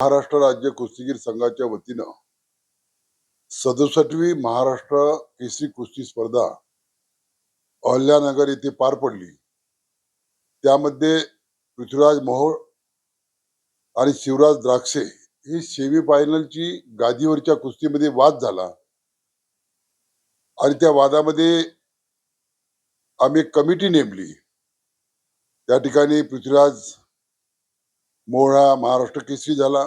महाराष्ट्र राज्य कुस्तीगीर संघाच्या वतीनं 67वी महाराष्ट्र केसरी कुस्ती स्पर्धा अहल्यानगर येथे पार पडली। त्यामध्ये पृथ्वीराज मोहोळ आणि शिवराज द्राक्षे ही सेमी फायनलची गादीवरच्या कुस्तीमध्ये वाद झाला आणि त्या वादामध्ये आम्ही एक कमिटी नेमली। त्या ठिकाणी पृथ्वीराज मोहोळ हा महाराष्ट्र केसरी झाला।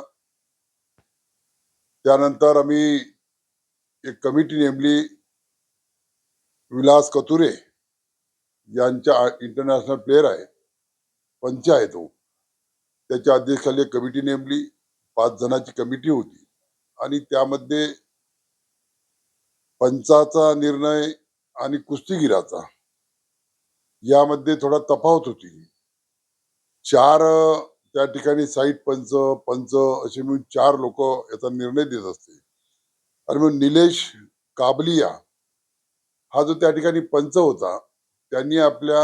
त्यानंतर आम्ही एक कमिटी नेमली, विलास कतुरे यांच्या इंटरनॅशनल प्लेयर आहे, पंच आहे तो, त्याच्या अध्यक्षाखाली एक कमिटी नेमली। 5 जणांची कमिटी होती आणि त्यामध्ये पंचाचा निर्णय आणि कुस्तीगीराचा यामध्ये थोडा तफावत होती। 4 त्या ठिकाणी साईड पंच असे मिळून 4 लोक याचा निर्णय देत असते आणि मग निलेश काबलिया हा जो त्या ठिकाणी पंच होता त्यांनी आपल्या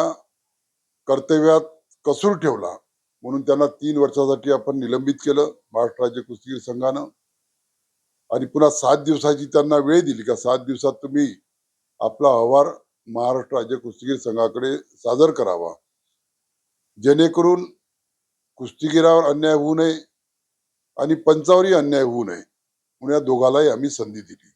कर्तव्यात कसूर ठेवला म्हणून त्यांना 3 वर्षासाठी आपण निलंबित केलं महाराष्ट्र राज्य कुस्तीगीर संघानं आणि पुन्हा 7 दिवसाची त्यांना वेळ दिली का 7 दिवसात तुम्ही आपला अहवाल महाराष्ट्र राज्य कुस्तीगीर संघाकडे सादर करावा, जेणेकरून कुस्तीगीरावर अन्याय होऊ नये आणि पंचावरही अन्याय होऊ नये म्हणून या दोघांनाही आम्ही संधी दिली।